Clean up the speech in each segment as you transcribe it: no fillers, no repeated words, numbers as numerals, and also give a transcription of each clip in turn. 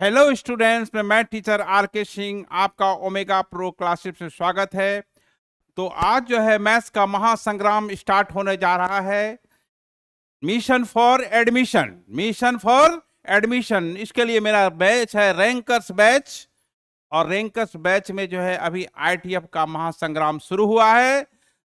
Hello students, मैं teacher are के सिंह आपका ओमेगा प्रो क्लासेस में स्वागत है। तो आज जो है मैथ्स का महासंग्राम स्टार्ट होने जा रहा है। Mission for admission, mission for admission, इसके लिए मेरा बैच है रैंकर्स बैच। और रैंकर्स बैच में जो है अभी आईटीएफ का महासंग्राम शुरू हुआ है।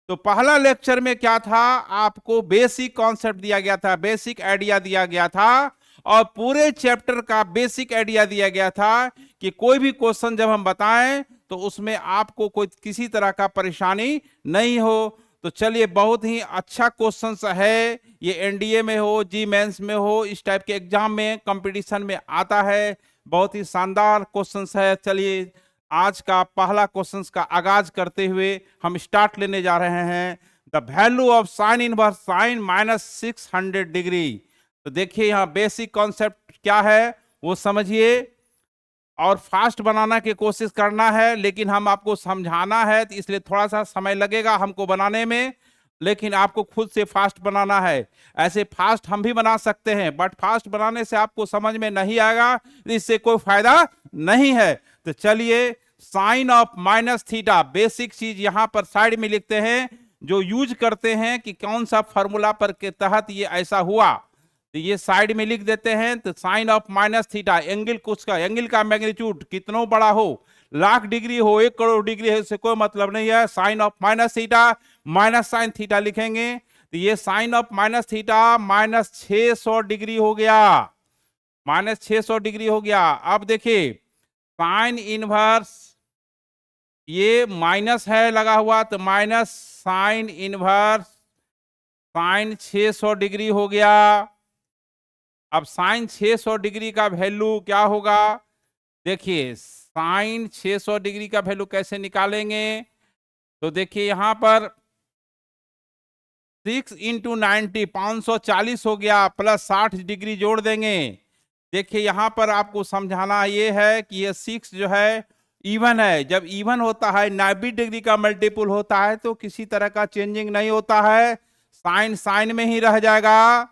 तो पहला लेक्चर में क्या था, आपको बेसिक कॉन्सेप्ट दिया गया था, बेसिक आइडिया दिया गया था और पूरे चैप्टर का बेसिक आइडिया दिया गया था कि कोई भी क्वेश्चन जब हम बताएं तो उसमें आपको कोई किसी तरह का परेशानी नहीं हो। तो चलिए, बहुत ही अच्छा क्वेश्चन है ये, एनडीए में हो, जी मेंस में हो, इस टाइप के एग्जाम में कंपटीशन में आता है। बहुत ही शानदार क्वेश्चंस है। चलिए, आज का पहला क्वेश्चंस का आगाज करते हुए हम स्टार्ट लेने जा रहे हैं। The value of sine inverse sine minus 600 degree. तो देखिए यहाँ बेसिक कॉन्सेप्ट क्या है वो समझिए और फास्ट बनाना की कोशिश करना है, लेकिन हम आपको समझाना है तो इसलिए थोड़ा सा समय लगेगा हमको बनाने में, लेकिन आपको खुद से फास्ट बनाना है। ऐसे फास्ट हम भी बना सकते हैं, बट फास्ट बनाने से आपको समझ में नहीं आएगा, इससे कोई फायदा नहीं है। तो चलिए, sine of minus theta, basic चीज यहां पर साइड में लिखते हैं, जो यूज करते हैं कि कौन सा फॉर्मूला पर के तहत ये ऐसा हुआ, तो ये साइड में लिख देते हैं। तो sine of minus theta, angle कुछ का, एंगल का मैग्नीट्यूड कितना बड़ा हो, लाख डिग्री हो, 1 करोड़ डिग्री है, इससे कोई मतलब नहीं है। Sine of minus theta minus sine theta लिखेंगे, तो ये sine of minus theta minus 600 degree हो गया, माइनस 600 डिग्री हो गया। अब देखिए साइन इनवर्स, ये माइनस है लगा हुआ, तो minus sine inverse sine 600 degree हो गया। अब साइन 600 डिग्री का वैल्यू क्या होगा, देखिए साइन 600 डिग्री का वैल्यू कैसे निकालेंगे। तो देखिए यहां पर 6 इंटू 90 540 हो गया, प्लस 60 डिग्री जोड़ देंगे। देखिए यहां पर आपको समझाना ये है कि ये 6 जो है इवन है। जब इवन होता है 90 डिग्री का मल्टीपुल होता है तो किसी तरह का चेंजिंग नहीं होता है, साइन साइन में ही रह जाएगा,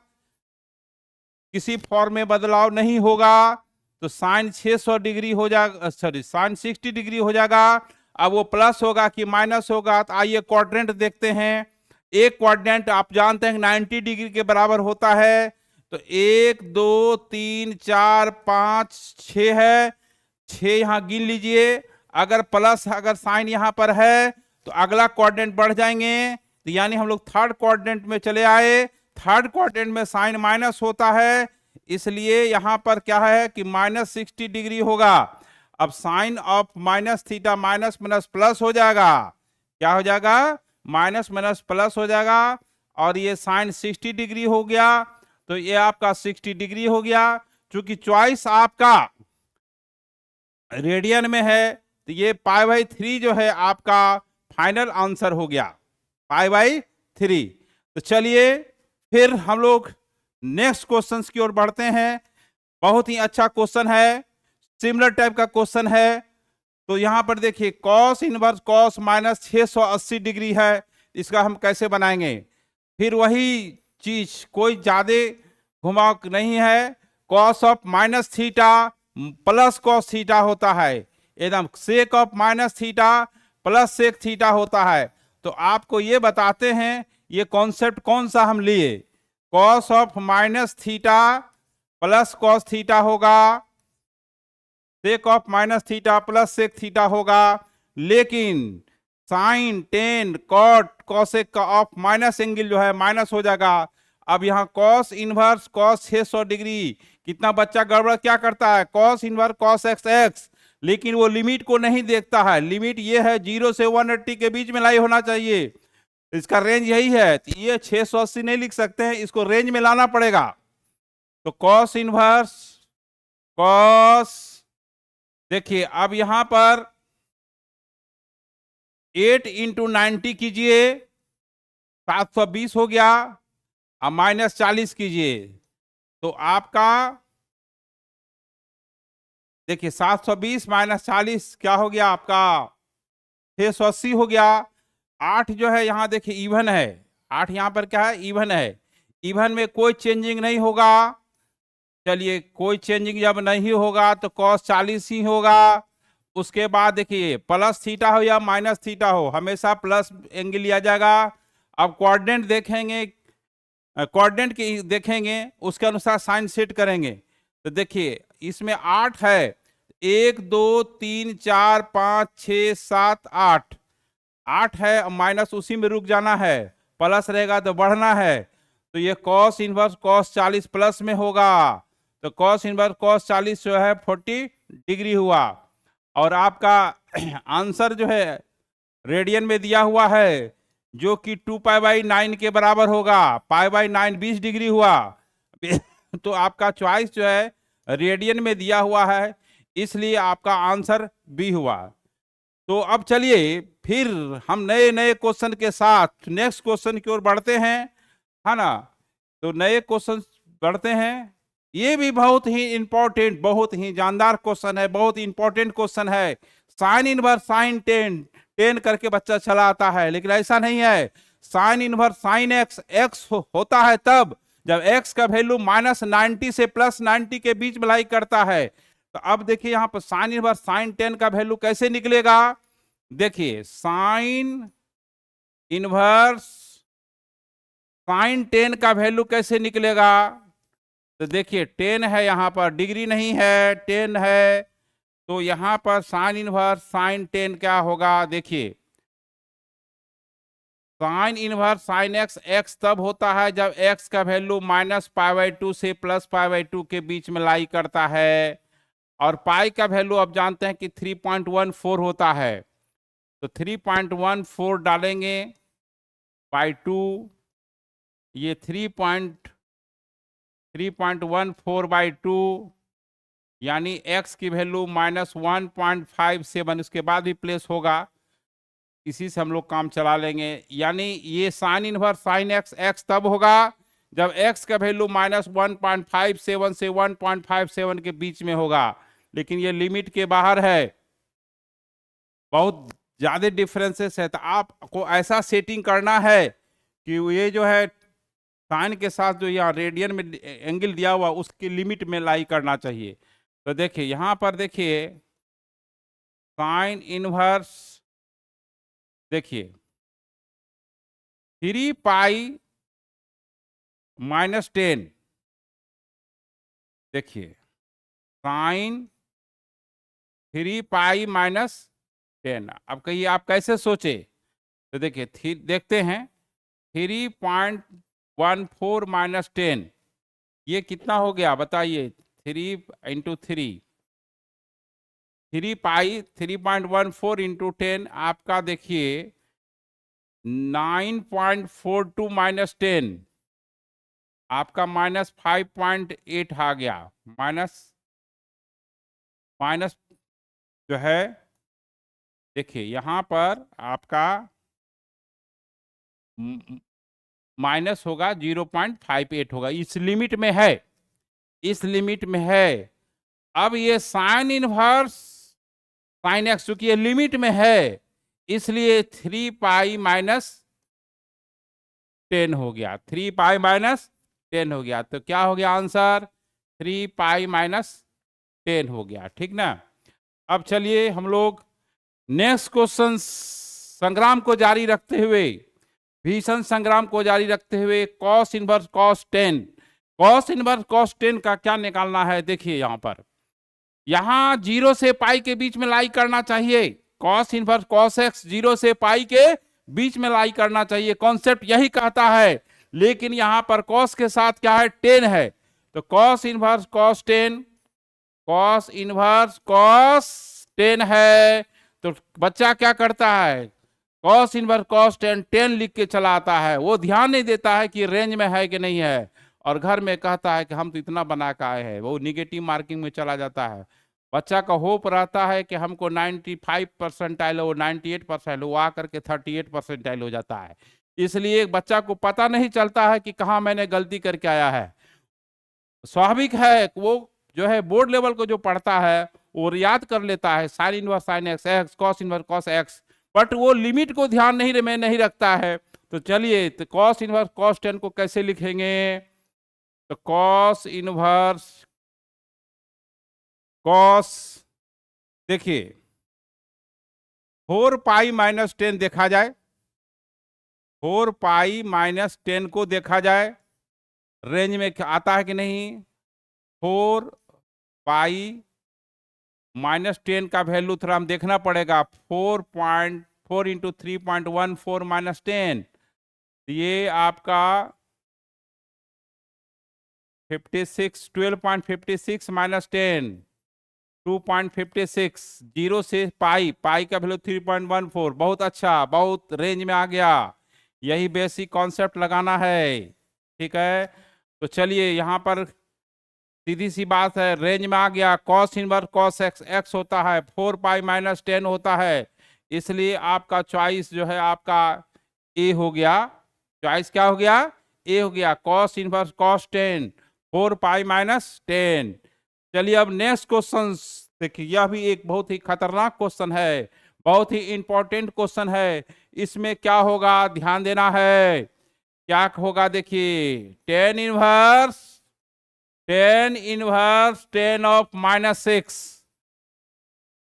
किसी फॉर्म में बदलाव नहीं होगा। तो साइन 600 डिग्री हो जाएगा, सॉरी साइन 60 डिग्री हो जाएगा। अब वो प्लस होगा कि माइनस होगा, तो आइए क्वाड्रेंट देखते हैं। एक क्वाड्रेंट आप जानते हैं 90 डिग्री के बराबर होता है। तो 1 2 3 4 5 6 है, 6 यहां गिन लीजिए। अगर प्लस, अगर साइन यहां पर है तो अगला क्वाड्रेंट बढ़ जाएंगे, तो यानी हम लोग थर्ड क्वाड्रेंट में चले आए। थर्ड क्वाड्रेंट में साइन माइनस होता है, इसलिए यहां पर क्या है कि माइनस 60 डिग्री होगा। अब sine of minus theta minus minus plus हो जाएगा, क्या हो जाएगा, माइनस माइनस प्लस हो जाएगा। और ये साइन 60 डिग्री हो गया, तो ये आपका 60 डिग्री हो गया। चूंकि चॉइस आपका रेडियन में है, तो ये पाई/3 जो है आपका फाइनल आंसर हो गया, पाई/3। तो चलिए फिर हम लोग नेक्स्ट क्वेश्चन की ओर बढ़ते हैं। बहुत ही अच्छा क्वेश्चन है, सिमिलर टाइप का क्वेश्चन है। तो यहां पर देखिए cos inverse cos minus 680 degree है, इसका हम कैसे बनाएंगे। फिर वही चीज, कोई ज्यादा घुमाव नहीं है। Cos of minus theta plus cos theta होता है, एकदम sec of minus theta plus sec theta होता है। तो आपको ये बताते हैं ये कॉन्सेप्ट कौन सा हम लिए, cos of minus theta plus cos theta होगा, sec of minus theta plus sec theta होगा। लेकिन साइन टेन कॉट कॉसेक का ऑफ माइनस एंगल जो है माइनस हो जाएगा। अब यहाँ कॉस इनवर्स कॉस 600 डिग्री, कितना बच्चा गड़बड़ क्या करता है, cos inverse cos x x, लेकिन वो लिमिट को नहीं देखता है। लिमिट ये है 0 से 180 के बीच में लाई होना चाहिए, इसका रेंज यही है। तो ये 680 नहीं लिख सकते हैं, इसको रेंज में लाना पड़ेगा। तो कॉस इनवर्स कॉस, देखिए अब यहां पर 8 इंटू 90 कीजिए, 720 हो गया। अब माइनस 40 कीजिए, तो आपका देखिए 720 माइनस 40 क्या हो गया आपका 680 हो गया। 8 जो है यहाँ देखिए इवन है, 8 यहाँ पर क्या है, इवन है, इवन में कोई चेंजिंग नहीं होगा। चलिए कोई चेंजिंग जब नहीं होगा तो cos 40 ही होगा। उसके बाद देखिए प्लस थीटा हो या माइनस थीटा हो, हमेशा प्लस एंगल लिया जाएगा। अब कोऑर्डिनेट देखेंगे, कोऑर्डिनेट की देखेंगे, उसके अनुसार साइन सेट करेंगे। तो देखिए इसमें 8 है, 1 2 3 4 5 6 7 8, 8 है, माइनस उसी में रुक जाना है, प्लस रहेगा तो बढ़ना है। तो ये cos इनवर्स cos 40 प्लस में होगा, तो cos इनवर्स cos 40 जो है 40 डिग्री हुआ। और आपका आंसर जो है रेडियन में दिया हुआ है, जो कि 2π/9 के बराबर होगा। π/9 20 डिग्री हुआ। तो आपका चॉइस जो है रेडियन में दिया हुआ है, इसलिए आपका आंसर बी हुआ। तो अब चलिए फिर हम नए नए क्वेश्चन के साथ नेक्स्ट क्वेश्चन की ओर बढ़ते हैं, है ना। तो नए क्वेश्चन बढ़ते हैं, ये भी बहुत ही इंपॉर्टेंट, बहुत ही जानदार क्वेश्चन है, बहुत इंपॉर्टेंट क्वेश्चन है। साइन इनवर्स साइन 10 करके बच्चा चला आता है, लेकिन ऐसा नहीं है। साइन इनवर्स साइन एक्स होता है तब जब x का वैल्यू -90 से +90 के बीच में लाई करता है। तो अब देखिए यहां पर साइन इनवर्स साइन 10 का वैल्यू कैसे निकलेगा। देखिए साइन इनवर्स साइन 10 का वैल्यू कैसे निकलेगा। तो देखिए 10 है, यहां पर डिग्री नहीं है, 10 है, तो यहां पर साइन इनवर्स साइन 10 क्या होगा। देखिए साइन इनवर्स साइन एक्स तब होता है जब x का वैल्यू -π/2 से +π/2 के बीच में लाई करता है, और पाई का वैल्यू आप जानते हैं कि 3.14 होता है। तो 3.14 डालेंगे बाई 2, ये 3.14/2 यानी x की वैल्यू -1.57, उसके बाद भी प्लेस होगा, इसी से हम लोग काम चला लेंगे। यानी ये साइन इनवर्स साइन एक्स तब होगा जब x का वैल्यू -1.57 से 1.57 के बीच में होगा, लेकिन ये लिमिट के बाहर है, बहुत ज्यादा डिफरेंसेस है। तो आपको ऐसा सेटिंग करना है कि ये जो है साइन के साथ जो यहाँ रेडियन में एंगल दिया हुआ उसकी लिमिट में लाई करना चाहिए। तो देखिए यहां पर देखिए साइन इनवर्स, देखिए 3π-10, देखिए साइन 3π-10। अब कहिए आप कैसे सोचे। तो देखिए देखते हैं 3.14 - 10 ये कितना हो गया बताइए। 3 × 3, 3.14 × 10 आपका देखिए 9.42 - 10 आपका -5.8 आ गया। माइनस जो है देखिए यहां पर आपका माइनस होगा 0.58 होगा, इस लिमिट में है, इस लिमिट में है। अब ये साइन इनवर्स साइन एक्स चूंकि ये लिमिट में है, इसलिए 3π-10 हो गया, 3π-10 हो गया। तो क्या हो गया आंसर, 3π-10 हो गया, ठीक ना। अब चलिए हम लोग नेक्स्ट क्वेश्चन संग्राम को जारी रखते हुए, भीषण संग्राम को जारी रखते हुए cos inverse cos 10, cos inverse cos 10 का क्या निकालना है। देखिए यहां पर यहां 0 से पाई के बीच में लाई करना चाहिए। cos इनवर्स cos x 0 से पाई के बीच में लाई करना चाहिए, कॉन्सेप्ट यही कहता है। लेकिन यहां पर cos के साथ क्या है, 10 है, तो cos inverse cos 10, cos inverse cos 10 है। तो बच्चा क्या करता है, cos इनवर्स cos 10 लिख के चला आता है, वो ध्यान नहीं देता है कि रेंज में है कि नहीं है, और घर में कहता है कि हम तो इतना बना के आए हैं, वो निगेटिव मार्किंग में चला जाता है। बच्चा का होप रहता है कि हमको 95 परसेंटाइल हो, 98 परसेंट हो, आकर के 38 परसेंटाइल हो जाता है। इसलिए बच्चा को पता नहीं चलता है कि कहाँ मैंने गलती करके आया है। स्वाभाविक है वो जो है बोर्ड लेवल को जो पढ़ता है वो याद कर लेता है sine inverse sine x x, cos inverse cos x, but वो लिमिट को ध्यान नहीं रखता है। तो चलिए तो कॉस इनवर्स कॉस 10 को कैसे लिखेंगे। तो कॉस इनवर्स कॉस, देखिए 4 पाई माइनस 10 देखा जाए, 4 पाई माइनस 10 को देखा जाए रेंज में आता है कि नहीं। 4 पाई माइनस 10 का वैल्यू थोड़ा हम देखना पड़ेगा। 4.4 इंटू 3.14 माइनस 10, ये आपका 56, 12.56 माइनस 10, 2.56, जीरो से पाई, पाई का वैल्यू 3.14, बहुत अच्छा, बहुत रेंज में आ गया। यही बेसिक कॉन्सेप्ट लगाना है, ठीक है। तो चलिए यहाँ पर सीधी सी बात है, रेंज में आ गया। Cos inverse cos x, x होता है 4 पाई माइनस 10 होता है, इसलिए आपका चॉइस जो है आपका ए हो गया। चॉइस क्या हो गया? ए हो गया। Cos inverse cos 10, 4 pi minus 10। चलिए अब नेक्स्ट क्वेश्चन देखिए, यह भी एक बहुत ही खतरनाक क्वेश्चन है, बहुत ही इंपॉर्टेंट क्वेश्चन है। इसमें क्या होगा ध्यान देना है, क्या होगा देखिए, टेन इनवर्स 10 ऑफ माइनस 6।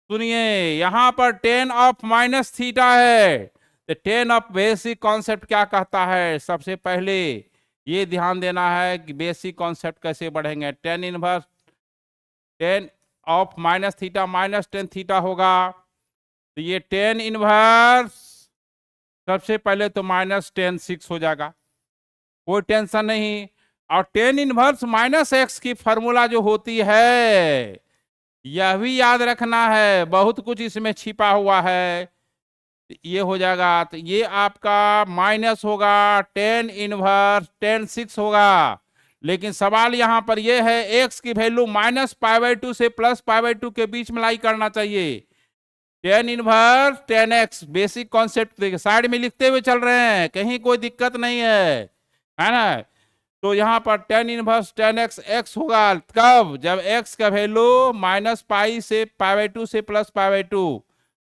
सुनिए यहां पर 10 ऑफ माइनस थीटा है, तो 10 ऑफ बेसिक कॉन्सेप्ट क्या कहता है, सबसे पहले ये ध्यान देना है कि बेसिक कॉन्सेप्ट कैसे बढ़ेंगे। 10 inverse 10 of minus theta minus 10 theta होगा, तो ये 10 इनवर्स सबसे पहले तो माइनस 10 6 हो जाएगा, कोई टेंशन नहीं। और 10 इनवर्स माइनस एक्स की फॉर्मूला जो होती है, यह भी याद रखना है, बहुत कुछ इसमें छिपा हुआ है। ये हो जाएगा, तो ये आपका माइनस होगा 10 इनवर्स 10 6 होगा। लेकिन सवाल यहां पर यह है, एक्स की वैल्यू माइनस π/2 से प्लस π/2 के बीच में लाई करना चाहिए। 10 इनवर्स 10x बेसिक कॉन्सेप्ट देखिए, साइड में लिखते हुए चल रहे हैं, कहीं कोई दिक्कत नहीं है ना। तो यहाँ पर 10 इनवर्स 10x x होगा कब, जब x का वैल्यू माइनस पाई से π/2 से प्लस π/2,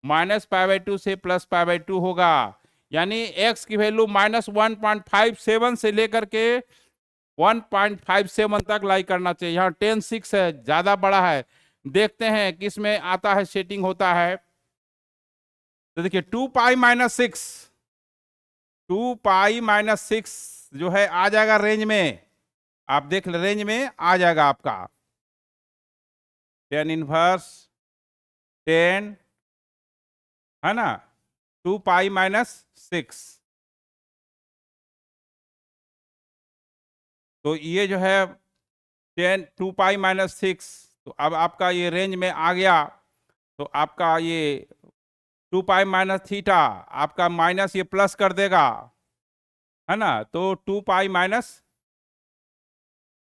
माइनस π/2 से प्लस π/2 होगा। यानी x की वैल्यू माइनस 1.57 से लेकर के 1.57 तक लाई करना चाहिए। यहाँ 10 6 है, ज्यादा बड़ा है, देखते हैं किसमें आता है, सेटिंग होता है। तो देखिए 2 पाई माइनस 6, 2 पाई माइनस 6 जो है आ जाएगा रेंज में, आप देख ले रेंज में आ जाएगा आपका 10 इनवर्स 10 है ना, 2 पाई माइनस 6। तो ये जो है 10 2 पाई माइनस 6, तो अब आपका ये रेंज में आ गया। तो आपका ये 2 पाई माइनस थीटा आपका माइनस ये प्लस कर देगा, है ना, तो 2 पाई माइनस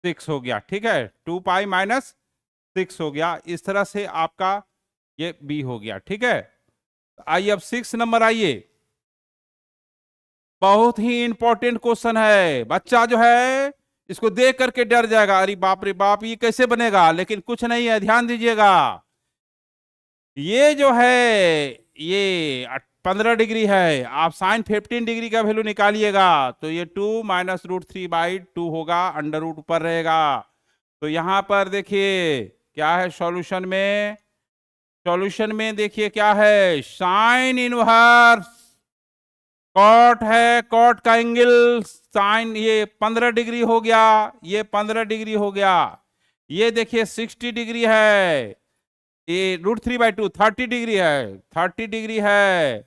6 हो गया, ठीक है, 2 पाई माइनस 6 हो गया। इस तरह से आपका ये बी हो गया, ठीक है। आइए अब 6 नंबर आइए, बहुत ही इंपॉर्टेंट क्वेश्चन है। बच्चा जो है इसको देख करके डर जाएगा, अरे बाप रे बाप ये कैसे बनेगा, लेकिन कुछ नहीं है, ध्यान दीजिएगा। ये जो है ये 15 डिग्री है, आप साइन 15 डिग्री का वैल्यू निकालिएगा, तो ये 2 माइनस √3/2 होगा, अंडर रूट ऊपर रहेगा। तो यहां पर देखिए क्या है सॉल्यूशन में, सॉल्यूशन में देखिए क्या है, साइन इनवर्स कॉट है, कॉट का एंगल साइन ये 15 डिग्री हो गया, ये 15 डिग्री हो गया। ये देखिए 60 डिग्री है, ये √3/2 30 डिग्री है, 30 डिग्री है।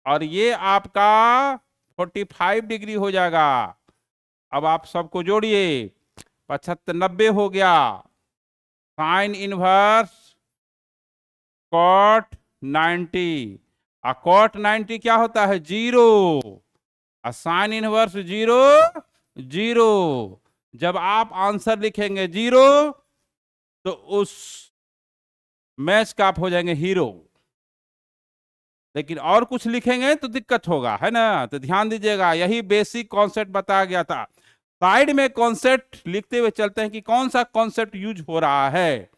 और ये आपका 45 डिग्री हो जाएगा। अब आप सबको जोड़िए, 75 90 हो गया। साइन इनवर्स कॉट 90, और कॉट 90 क्या होता है, 0। Sine inverse 0 0। जब आप आंसर लिखेंगे 0, तो उस मैच का आप हो जाएंगे हीरो। लेकिन और कुछ लिखेंगे तो दिक्कत होगा, है ना। तो ध्यान दीजिएगा, यही बेसिक कॉन्सेप्ट बताया गया था। साइड में कॉन्सेप्ट लिखते हुए चलते हैं कि कौन सा कॉन्सेप्ट यूज हो रहा है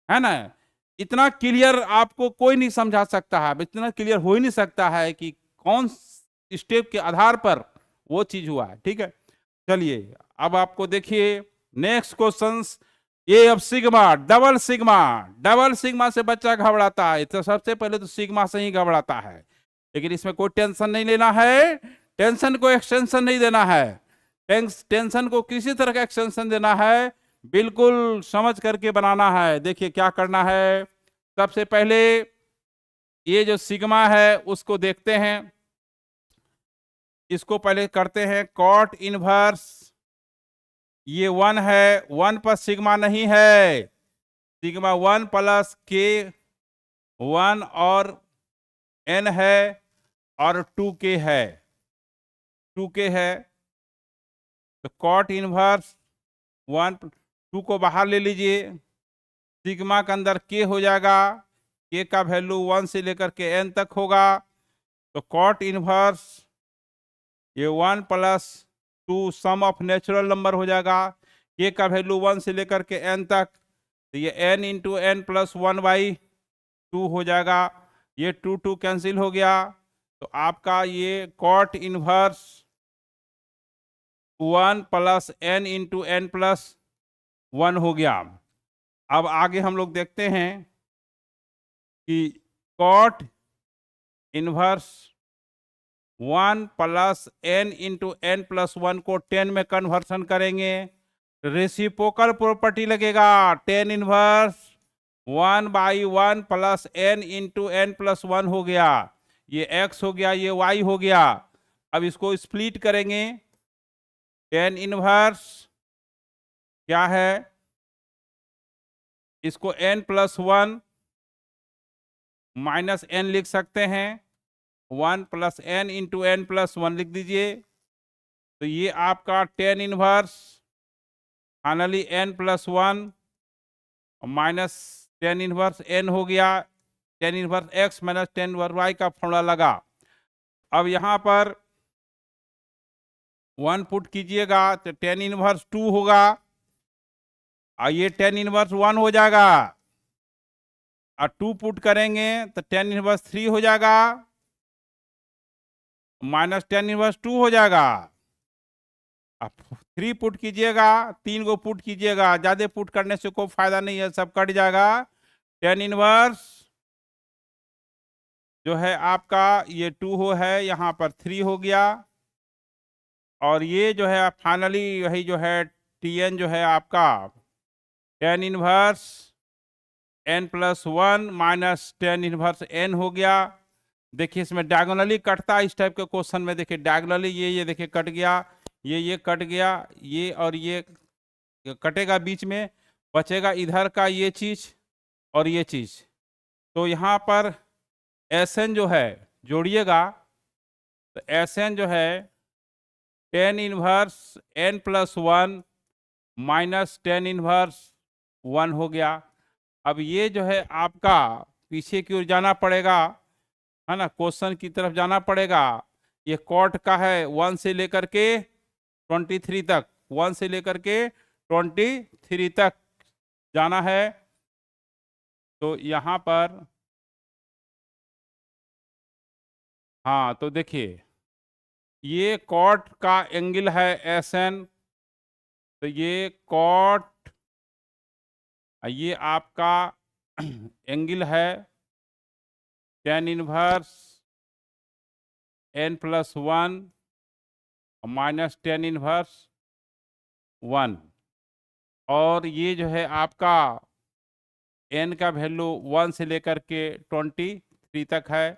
ना। इतना क्लियर आपको कोई नहीं समझा सकता है, इतना क्लियर हो ही नहीं सकता है कि कौन स्टेप के आधार पर वो चीज हुआ है, ठीक है। चलिए अब आपको देखिए नेक्स्ट क्वेश्चंस ये अब सिग्मा, डबल सिग्मा से बच्चा घबराता है, तो सबसे पहले तो सिग्मा से ही घबराता है, लेकिन इसमें कोई टेंशन नहीं लेना है, टेंशन को एक्सटेंशन नहीं देना है, टेंशन को किसी तरह का एक्सटेंशन देना है, बिल्कुल समझ करके बनाना है। देखिए क्या करना है, सबसे पहले ये जो सिग्मा है उसको देखते हैं, इसको पहले करते हैं कॉट इनवर्स, ये 1 है, 1 पर सिग्मा नहीं है, सिग्मा 1 प्लस के 1 और n है और 2k है, 2k है, तो कॉट इनवर्स 1 2 को बाहर ले लीजिए, सिग्मा के अंदर k हो जाएगा, k का वैल्यू 1 से लेकर के n तक होगा, तो कॉट इनवर्स ये 1 plus 2 sum of natural number हो जाएगा, k का वैल्यू 1 से लेकर के n तक, तो ये n इंटू एन प्लस 1/2 हो जाएगा, ये 2 कैंसिल हो गया, तो आपका ये cot inverse 1 plus n into n plus 1 हो गया। अब आगे हम लोग देखते हैं कि cot inverse 1 plus n into n plus 1 को 10 में कन्वर्सन करेंगे, रेसिप्रोकल प्रॉपर्टी लगेगा, 10 inverse 1/1 plus n into n plus 1 हो गया, ये x हो गया, ये y हो गया। अब इसको स्प्लिट करेंगे, 10 इनवर्स क्या है, इसको n प्लस 1 माइनस n लिख सकते हैं, 1 plus n into n plus 1 लिख दीजिए, तो ये आपका 10 inverse finally n plus 1 minus 10 inverse n हो गया, 10 inverse x minus 10 inverse y का फॉर्मूला लगा। अब यहाँ पर 1 पुट कीजिएगा तो 10 इनवर्स 2 होगा, और ये 10 इनवर्स 1 हो जाएगा, और 2 पुट करेंगे तो 10 इनवर्स 3 हो जाएगा, माइनस 10 इनवर्स 2 हो जाएगा। अब 3 पुट कीजिएगा, 3 को पुट कीजिएगा, ज्यादा पुट करने से कोई फायदा नहीं है, सब कट जाएगा। 10 इनवर्स जो है आपका ये 2 है, यहाँ पर 3 हो गया, और ये जो है फाइनली वही जो है tn जो है आपका 10 inverse n plus 1 minus 10 inverse n हो गया। देखिए इसमें डायगोनली कटता है, इस टाइप के क्वेश्चन में देखिए डायगोनली ये देखिए कट गया, ये कट गया, ये और ये कटेगा, बीच में बचेगा इधर का ये चीज और ये चीज, तो यहाँ पर Sn जो है जोड़िएगा, तो Sn जो है 10 inverse n plus 1 minus 10 inverse 1 हो गया। अब ये जो है आपका पीछे की ओर जाना पड़ेगा, है ना, क्वेश्चन की तरफ जाना पड़ेगा, ये कॉट का है 1 से लेकर के 23 तक, 1 से लेकर के 23 तक जाना है, तो यहाँ पर हाँ, तो देखिए ये कॉट का एंगल है Sn, तो ये कॉट ये आपका एंगल है 10 inverse n plus 1 minus 10 inverse 1, और ये जो है आपका n का वैल्यू 1 से लेकर के 23 तक है,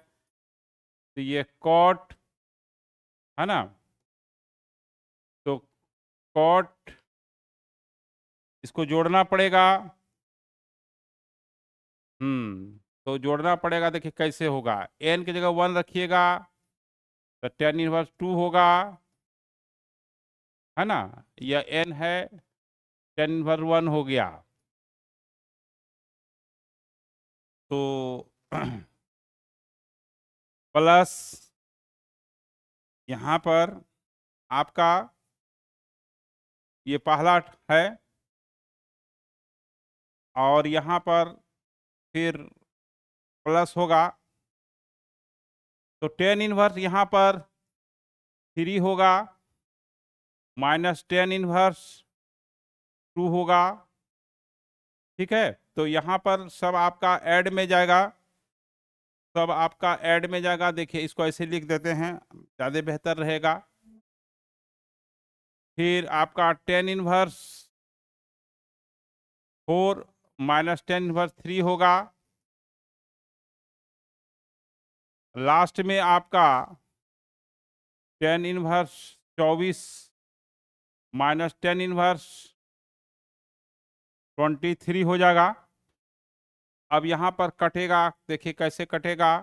तो ये कॉट है ना, तो कॉट इसको जोड़ना पड़ेगा, तो जोड़ना पड़ेगा, देखिए कैसे होगा, n की जगह 1 रखिएगा तो 10 इनवर्स 2 होगा, है ना, यह n है, 10 इनवर्स 1 हो गया, तो प्लस यहाँ पर आपका ये पहला है, और यहाँ पर फिर प्लस होगा, तो 10 इनवर्स यहाँ पर 3 होगा, माइनस 10 इनवर्स 2 होगा, ठीक है, तो यहाँ पर सब आपका ऐड में जाएगा, सब आपका ऐड में जाएगा। देखिए इसको ऐसे लिख देते हैं, ज़्यादा बेहतर रहेगा। फिर आपका 10 इनवर्स 4 माइनस 10 इनवर्स 3 होगा। लास्ट में आपका 10 इनवर्स 24 माइनस 10 इनवर्स 23 हो जाएगा। अब यहाँ पर कटेगा, देखिए कैसे कटेगा।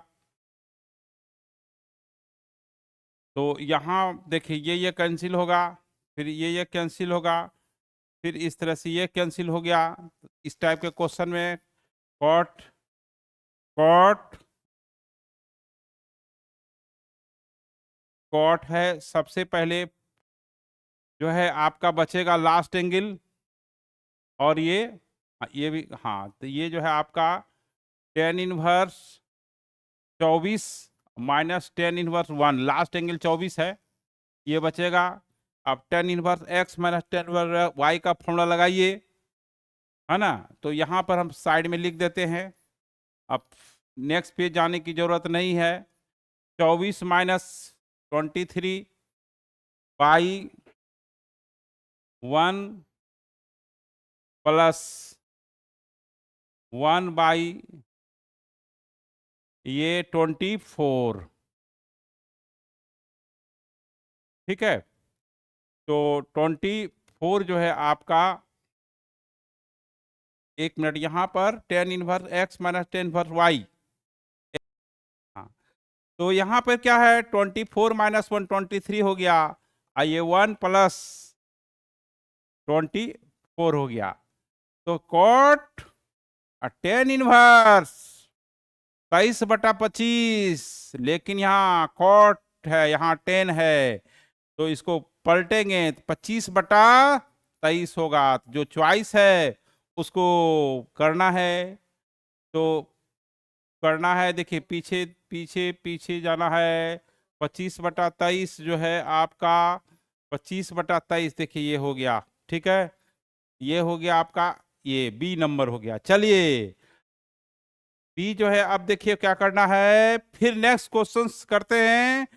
तो यहाँ देखिए ये कैंसिल होगा, फिर ये कैंसिल होगा, फिर इस तरह से ये कैंसिल हो गया। इस टाइप के क्वेश्चन में कॉट कॉट कॉट है सबसे पहले, जो है आपका बचेगा लास्ट एंगल। और ये भी, हाँ, तो ये जो है आपका 10 inverse 24 minus 10 inverse 1, last angle 24 है, ये बचेगा। अब 10 inverse x minus 10 inverse y का फॉर्मूला लगाइए, है ना। तो यहाँ पर हम साइड में लिख देते हैं, अब नेक्स्ट पेज जाने की जरूरत नहीं है। 24 माइनस 23 बाई 1 प्लस 1 बाई ये 24, ठीक है। तो 24 जो है आपका, एक मिनट, यहाँ पर 10 inverse x minus 10 inverse y, हाँ, तो यहाँ पर क्या है, 24 माइनस 1 23 हो गया, ये 1 प्लस 24 हो गया। तो कॉट 10 इनवर्स 23/25, लेकिन यहाँ कॉट है, यहाँ 10 है, तो इसको पलटेंगे तो 25/23 होगा। जो चॉइस है उसको करना है, तो करना है, देखिए पीछे पीछे पीछे जाना है। 25/23 जो है आपका 25/23, देखिए ये हो गया, ठीक है, ये हो गया आपका, ये बी नंबर हो गया। चलिए बी जो है, अब देखिए क्या करना है, फिर नेक्स्ट क्वेश्चन करते हैं।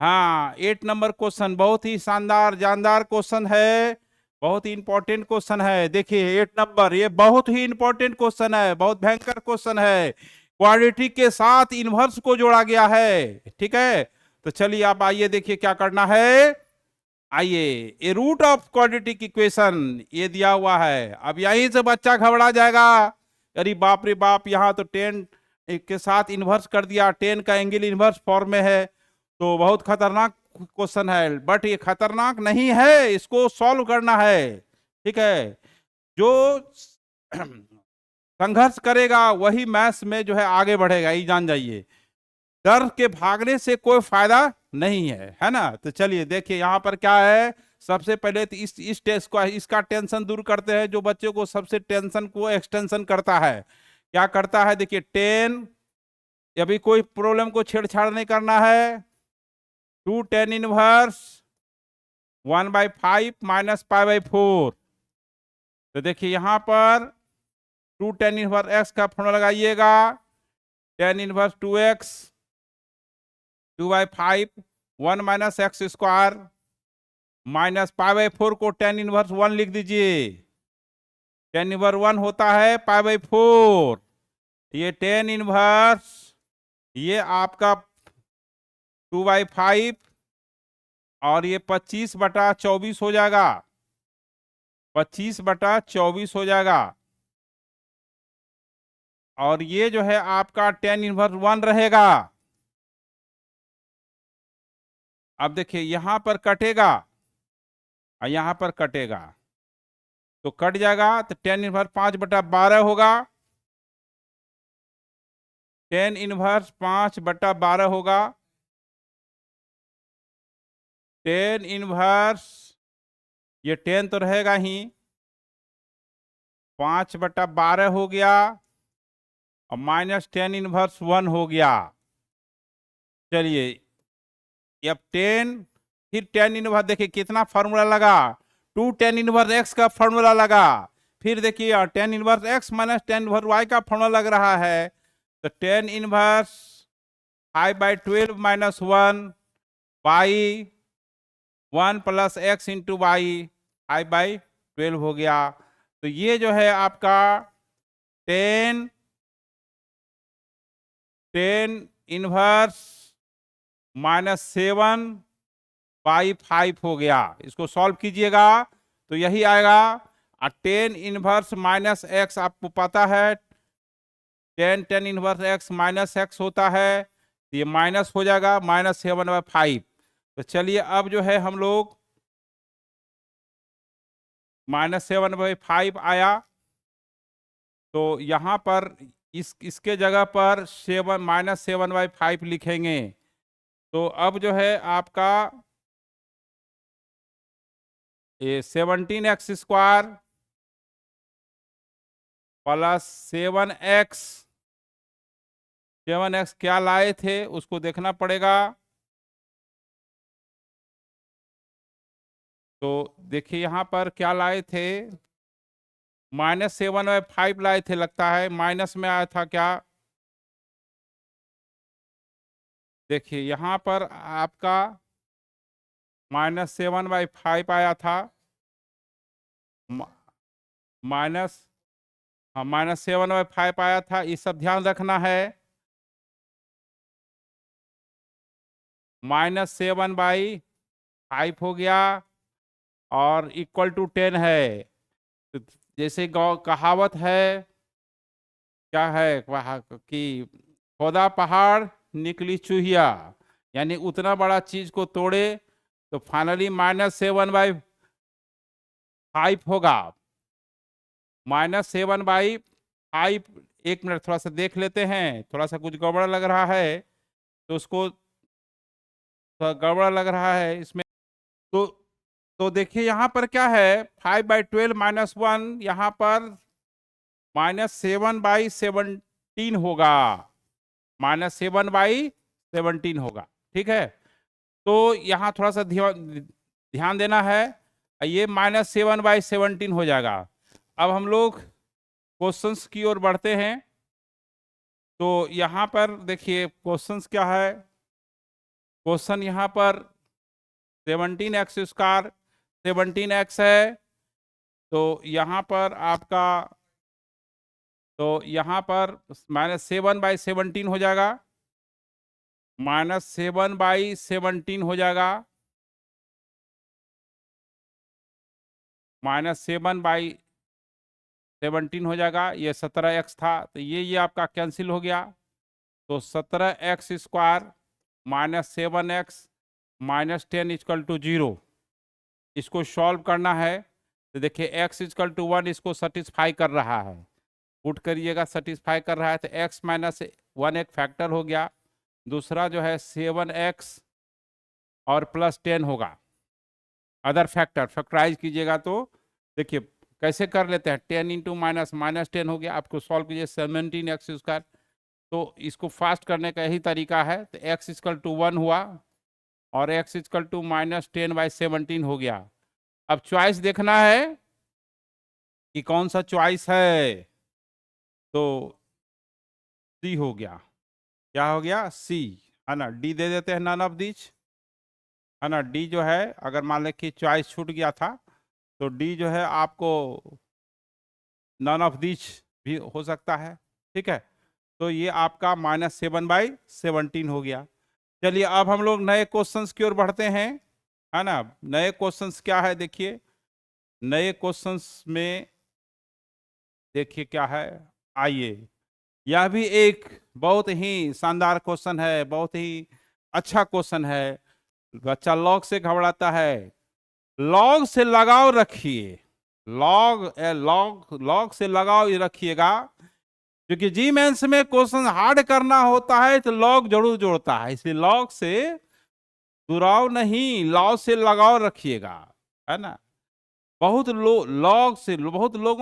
हाँ, 8 नंबर क्वेश्चन बहुत ही शानदार जानदार क्वेश्चन है, बहुत ही इंपॉर्टेंट क्वेश्चन है। देखिए 8 नंबर, ये बहुत ही इंपॉर्टेंट क्वेश्चन है, बहुत भयंकर क्वेश्चन है। क्वाड्रेटिक के साथ इनवर्स को जोड़ा गया है, ठीक है। तो चलिए आप आइए, देखिए क्या करना है। आइए, ए रूट ऑफ क्वाड्रेटिक इक्वेशन ये दिया हुआ है। अब यहीं से बच्चा घबरा जाएगा, अरे बाप रे बाप, यहाँ तो 10 के साथ इन्वर्स कर दिया, 10 का एंगल इन्वर्स फॉर्म में है, तो बहुत खतरनाक क्वेश्चन है। बट ये खतरनाक नहीं है, इसको सॉल्व करना है, ठीक है। जो संघर्ष करेगा वही मैथ्स में जो है आगे बढ़ेगा, ये जान जाइए। डर के भागने से कोई फायदा नहीं है ना। तो चलिए देखिए यहाँ पर क्या है। सबसे पहले तो इस टेस्ट को, इसका टेंशन दूर करते हैं, जो बच्चों को सबसे टेंशन को एक्सटेंशन करता है। क्या करता है, देखिए 10, अभी कोई प्रॉब्लम को छेड़छाड़ नहीं करना है। 2 10 इनवर्स 1/5 माइनस π/4। तो देखिए यहाँ पर 2 10 इनवर्स x का फॉर्मूला लगाइएगा। 10 inverse 2x 2/5 1 minus x square minus π/4 को 10 इनवर्स 1 लिख दीजिए। 10 इनवर्स 1 होता है π/4। ये 10 इनवर्स, ये आपका 2/5 और ये 25/24 हो जाएगा, 25/24 हो जाएगा। और ये जो है आपका 10 इनवर्स 1 रहेगा। अब देखिए यहां पर कटेगा और यहां पर कटेगा, तो कट जाएगा, तो 10 इनवर्स 5/12 होगा। 10 इनवर्स 5/12 होगा। 10 इनवर्स, ये 10 तो रहेगा ही, 5/12 हो गया और माइनस 10 इनवर्स 1 हो गया। चलिए अब 10, फिर 10 इनवर्स, देखिए कितना फॉर्मूला लगा, 2 10 इनवर्स x का फॉर्मूला लगा, फिर देखिए ten inverse x minus ten inverse y का फॉर्मूला लग रहा है, तो ten inverse 5/12 minus 1 y 1 plus x into y 5/12 हो गया। तो ये जो है आपका टेन इनवर्स माइनस 7/5 हो गया। इसको सॉल्व कीजिएगा तो यही आएगा। 10 इनवर्स माइनस एक्स आपको पता है, 10 इनवर्स एक्स माइनस एक्स होता है, तो ये माइनस हो जाएगा -7/5। तो चलिए अब जो है हम लोग -7/5 आया, तो यहां पर इसके जगह पर -7/5 लिखेंगे। तो अब जो है आपका ये 17x² प्लस 7x क्या लाए थे उसको देखना पड़ेगा। तो देखिए यहां पर क्या लाए थे, -7/5 लाए थे, लगता है माइनस में आया था क्या। देखिए यहां पर आपका -7/5 आया था, माइनस, हाँ -7/5 आया था। ये सब ध्यान रखना है। -7/5 हो गया और इक्वल टू 10 है। तो जैसे कहावत है, क्या है कि खोदा पहाड़ निकली चूहिया, यानी उतना बड़ा चीज को तोड़े तो फाइनली -7/5 होगा। -7/5, एक मिनट थोड़ा सा देख लेते हैं, थोड़ा सा कुछ गड़बड़ लग रहा है, तो उसको थोड़ा गड़बड़ लग रहा है इसमें। तो देखिए यहाँ पर क्या है, 5/12 माइनस 1, यहाँ पर -7/17 होगा, -7/17 होगा। ठीक है, तो यहाँ थोड़ा सा ध्यान देना है, ये -7/17 हो जाएगा। अब हम लोग क्वेश्चंस की ओर बढ़ते हैं। तो यहाँ पर देखिए क्वेश्चंस क्या है, क्वेश्चन यहाँ पर 17x² 17x है, तो यहाँ पर आपका, तो यहाँ पर -7/17 हो जाएगा, -7/17 हो जाएगा, -7/17 हो जाएगा। ये 17x था, तो ये आपका कैंसिल हो गया। तो 17x² -7x -10 इक्वल टू 0, इसको सॉल्व करना है। तो देखिए x इक्वल टू 1 इसको सेटिस्फाई कर रहा है, पुट करिएगा, सेटिस्फाई कर रहा है। तो x -1 एक फैक्टर हो गया, दूसरा जो है 7x और +10 होगा अदर फैक्टर, फैक्टराइज कीजिएगा। तो देखिए कैसे कर लेते हैं, 10 इंटू -10 हो गया, आपको सॉल्व कीजिए 17x²। तो इसको फास्ट करने का यही तरीका है। तो x इक्वल टू 1 हुआ और x इक्वल टू -10/17 हो गया। अब चॉइस देखना है कि कौन सा चॉइस है, तो सी हो गया। क्या हो गया, सी, है ना। डी दे देते हैं, नन ऑफ दिस, है ना। डी जो है अगर मान लें कि चॉइस छूट गया था, तो डी जो है आपको नन ऑफ दिस भी हो सकता है। ठीक है, तो ये आपका -7/17 हो गया। चलिए अब हम लोग नए क्वेश्चंस की ओर बढ़ते हैं, है ना। नए क्वेश्चंस क्या है, देखिए नए क्वेश्चंस में देखिए क्या है, आइए। यह भी एक बहुत ही शानदार क्वेश्चन है, बहुत ही अच्छा क्वेश्चन है। बच्चा लॉग से घबराता है, लॉग से लगाव रखिए, लॉग से लगाव रखिएगा, क्योंकि जी मेंस में क्वेश्चन हार्ड करना होता है तो लॉग जरूर जोड़ता है, इसलिए लॉग से दुराव नहीं, लॉग से लगाव रखिएगा, है ना। बहुत लोगों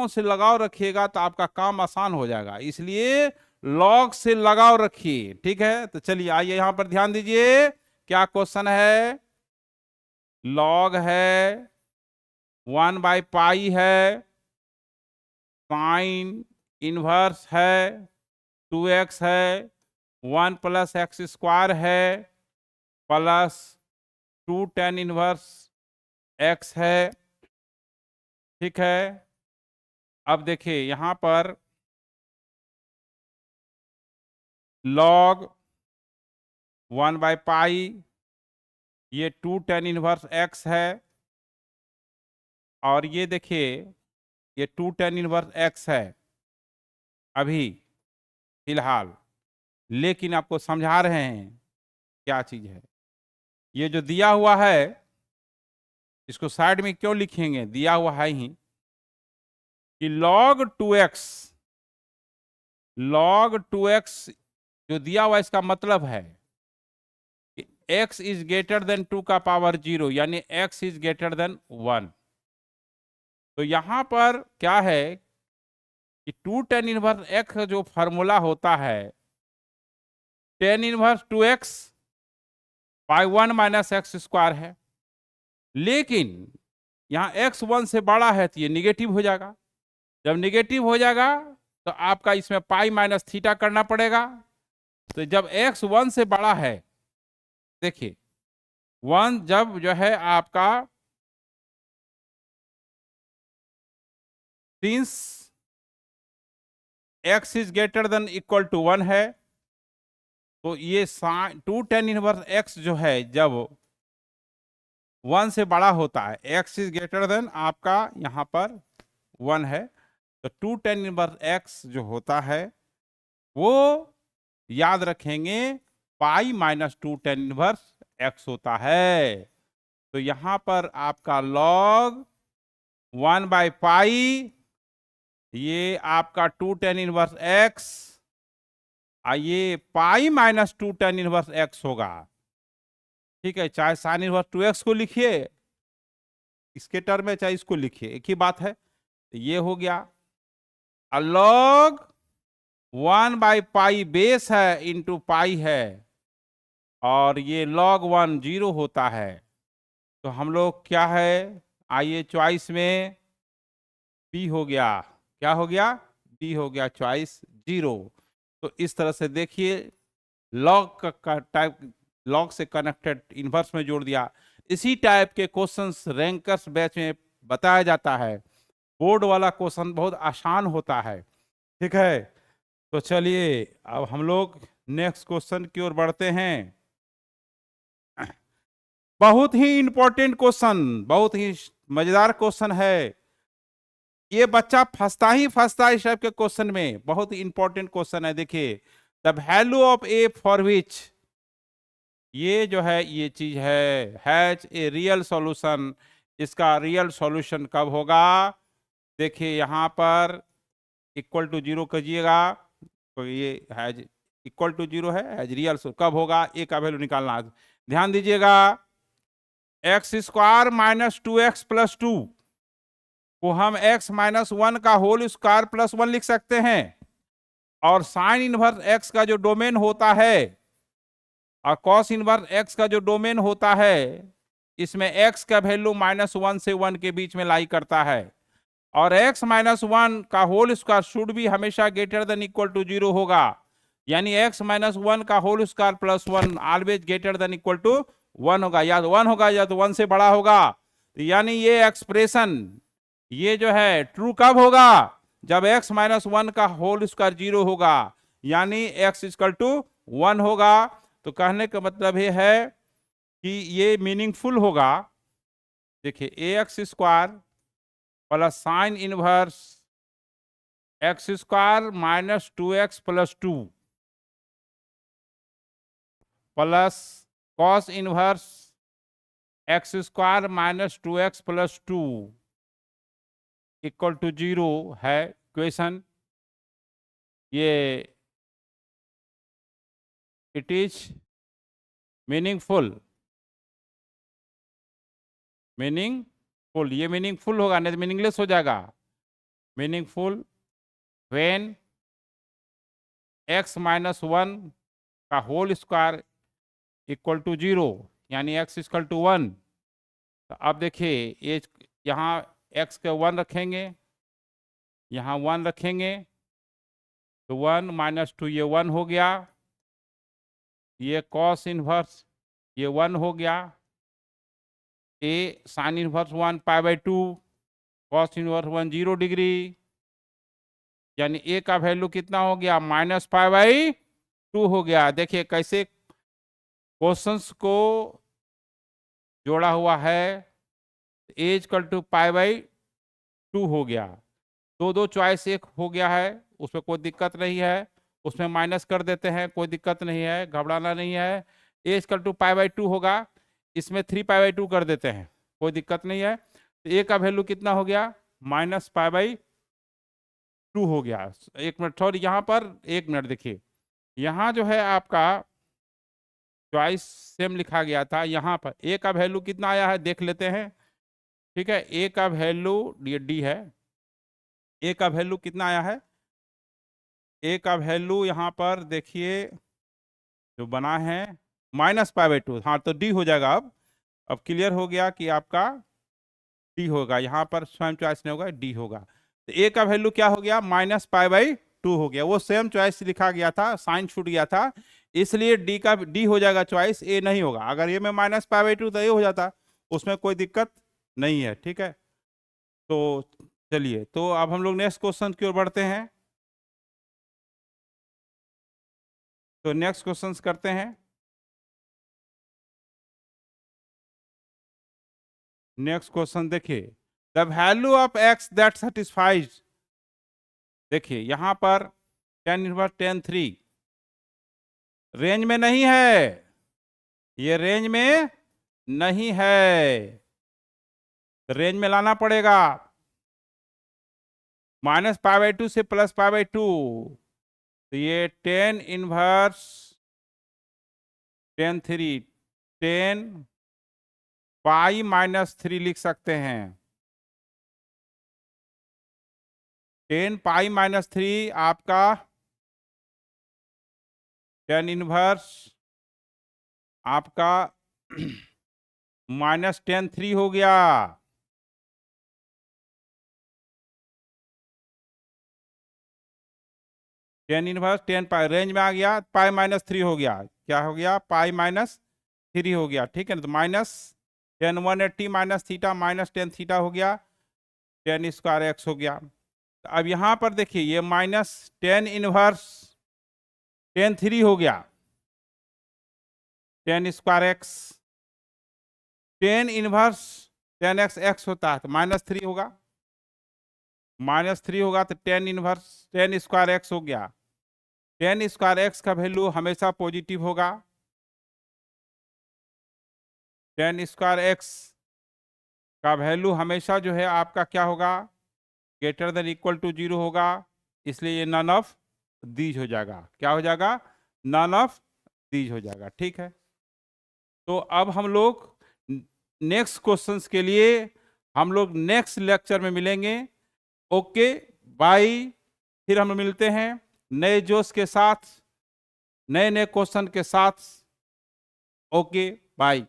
से लगाव रखिएगा तो आपका काम आसान हो जाएगा, इसलिए लॉग से लगाव रखिए। ठीक है, तो चलिए आइए यहां पर ध्यान दीजिए, क्या क्वेश्चन है। लॉग है 1/π है, साइन इनवर्स है 2x है, 1 प्लस एक्स स्क्वायर है, प्लस 2 tan इनवर्स x है। ठीक है, अब देखिए यहां पर log 1/पाई, ये 2 tan इनवर्स x है, और ये देखिए ये 2 tan इनवर्स x है अभी फिलहाल, लेकिन आपको समझा रहे हैं क्या चीज है। ये जो दिया हुआ है इसको साइड में क्यों लिखेंगे, दिया हुआ है ही कि log 2x जो दिया हुआ इसका मतलब है कि x इज ग्रेटर देन 2 का पावर 0, यानी x इज ग्रेटर देन 1। तो यहां पर क्या है कि 2 tan इनवर्स x जो फॉर्मूला होता है tan inverse 2x by 1 minus x square है, लेकिन यहाँ x 1 से बड़ा है तो ये निगेटिव हो जाएगा। जब निगेटिव हो जाएगा तो आपका इसमें पाई माइनस थीटा करना पड़ेगा। तो जब x 1 से बड़ा है, देखिए 1 जब जो है आपका since x is greater than equal to 1 है, तो ये 2 tan इनवर्स x जो है जब 1 से बड़ा होता है, x इज ग्रेटर देन आपका यहाँ पर 1 है, तो 2 tan इनवर्स x जो होता है वो याद रखेंगे pi minus 2 tan inverse x होता है। तो यहां पर आपका log 1/पाई, ये आपका 2 tan इनवर्स x, ये pi minus 2 tan inverse x होगा। ठीक है, चाहे साइन इनवर्स 2x को लिखिए इसके टर्म में, चाहे इसको लिखिए, एक ही बात है। तो ये हो गया log 1/पाई बेस है इंटू पाई है, और ये log 1 0 होता है। तो हम लोग क्या है, आइए चॉइस में बी हो गया, क्या हो गया, बी हो गया चॉइस 0। तो इस तरह से देखिए लॉग का टाइप, लॉग से कनेक्टेड इन्वर्स में जोड़ दिया। इसी टाइप के क्वेश्चंस रैंकर्स बैच में बताया जाता है। बोर्ड वाला क्वेश्चन बहुत आसान होता है। ठीक है, तो चलिए अब हम लोग नेक्स्ट क्वेश्चन की ओर बढ़ते हैं। बहुत ही इंपॉर्टेंट क्वेश्चन, बहुत ही मजेदार क्वेश्चन है। ये बच्चा फंसता है इस टाइप के क्वेश्चन में, बहुत ही इंपॉर्टेंट क्वेश्चन है। देखिए the value of A for which, ये जो है ये चीज है हैज ए रियल सॉल्यूशन, इसका रियल सॉल्यूशन कब होगा। देखिए यहां पर इक्वल टू 0 कीजिएगा, तो ये हैज इक्वल टू 0 है, हैज रियल कब होगा, ए का वैल्यू निकालना है। ध्यान दीजिएगा, x square minus 2x plus 2 को हम x माइनस 1 का होल स्क्वायर प्लस 1 लिख सकते हैं, और साइन इनवर्स x का जो डोमेन होता है और कॉस इनवर्स x का जो डोमेन होता है, इसमें x का वैल्यू -1 से 1 के बीच में लाई करता है, और x माइनस 1 का होल स्क्वायर शुड भी हमेशा ग्रेटर देन इक्वल टू 0 होगा, यानी x माइनस 1 का whole square plus 1 always greater than equal to 1 होगा, या तो 1 होगा या तो 1 से बड़ा होगा। तो यानी ये एक्सप्रेशन ये जो है ट्रू कब होगा, जब x माइनस 1 का होल स्क्वायर 0 होगा, यानी x इक्वल टू 1 होगा। तो कहने का मतलब ये है कि ये मीनिंगफुल होगा। देखिए ax square plus sine inverse x square minus 2x plus 2 plus cos inverse x square minus 2x plus 2 equal to 0 है क्वेश्चन। ये इट इज मीनिंगफुल, मीनिंगफुल, ये मीनिंगफुल होगा, नहीं तो मीनिंगलेस हो जाएगा। मीनिंगफुल व्हेन x माइनस 1 का whole square equal to 0, यानी x इक्वल टू 1। तो अब देखिए ये यहाँ x के 1 रखेंगे यहाँ 1 रखेंगे तो 1 माइनस 2 ये 1 हो गया, ये कॉस इनवर्स ये 1 हो गया, A sine inverse 1 pi by 2, cos inverse 1 0 degree, यानी ए का वैल्यू कितना हो गया माइनस पाई बाई 2 हो गया। देखिए कैसे क्वेश्चंस को जोड़ा हुआ है, ए इक्वल टू पाई बाई 2 हो गया, दो चॉइस एक हो गया है, उसमें कोई दिक्कत नहीं है, उसमें माइनस कर देते हैं, कोई दिक्कत नहीं है, घबराना नहीं है। ए इक्वल टू पाई बाई 2 होगा, इसमें 3 पाई बाई 2 कर देते हैं, कोई दिक्कत नहीं है। तो ए का वैल्यू कितना हो गया माइनस पाई बाई 2 हो गया। एक मिनट सॉरी, यहाँ पर एक मिनट देखिए, यहाँ जो है आपका चॉइस सेम लिखा गया था, यहाँ पर ए का वैल्यू कितना आया है देख लेते हैं। ठीक है, ए का वैल्यू डी है, ए का वैल्यू कितना आया है, ए का वैल्यू यहाँ पर देखिए जो बना है माइनस पाई बाई 2, हाँ तो डी हो जाएगा। अब क्लियर हो गया कि आपका डी होगा, यहाँ पर स्वयं चॉइस नहीं होगा, डी होगा। तो ए का वैल्यू क्या हो गया माइनस पाई बाई 2 हो गया, वो सेम चॉइस लिखा गया था, साइन छूट गया था, इसलिए डी का डी हो जाएगा चॉइस, ए नहीं होगा। अगर ए में माइनस पाई बाई 2 तो ए हो जाता, उसमें कोई दिक्कत नहीं है। ठीक है, तो चलिए, तो अब हम लोग नेक्स्ट क्वेश्चन की ओर बढ़ते हैं। तो नेक्स्ट क्वेश्चंस करते हैं। नेक्स्ट क्वेश्चन देखिए, the value of x that satisfies, देखिए यहां पर tan इनवर्स tan 3 रेंज में नहीं है, ये रेंज में नहीं है, रेंज में लाना पड़ेगा, माइनस पाई बाई 2 से प्लस पाई बाई 2, तो ये tan inverse tan 3 tan pi minus 3 लिख सकते हैं। tan पाई माइनस 3 आपका tan इनवर्स आपका माइनस tan 3 हो गया, tan इनवर्स tan पाई रेंज में आ गया, पाई माइनस 3 हो गया, क्या हो गया पाई माइनस 3 हो गया। ठीक है ना, तो minus tan 180 minus theta minus tan theta हो गया, tan स्क्वायर एक्स हो गया। तो अब यहाँ पर देखिए ये माइनस tan इनवर्स tan 3 हो गया, tan square x, tan inverse tan x x होता है तो माइनस 3 होगा, माइनस 3 होगा तो tan inverse tan square x हो गया। tan स्क्वायर एक्स का वैल्यू हमेशा पॉजिटिव होगा, tan स्क्वायर एक्स का वैल्यू हमेशा जो है आपका क्या होगा ग्रेटर देन इक्वल टू 0 होगा, इसलिए ये नन ऑफ दीज हो जाएगा, क्या हो जाएगा नन ऑफ दीज हो जाएगा। ठीक है, तो अब हम लोग नेक्स्ट क्वेश्चंस के लिए हम लोग नेक्स्ट लेक्चर में मिलेंगे। ओके बाय, फिर हम मिलते हैं नए जोश के साथ, नए नए क्वेश्चन के साथ। Okay bye.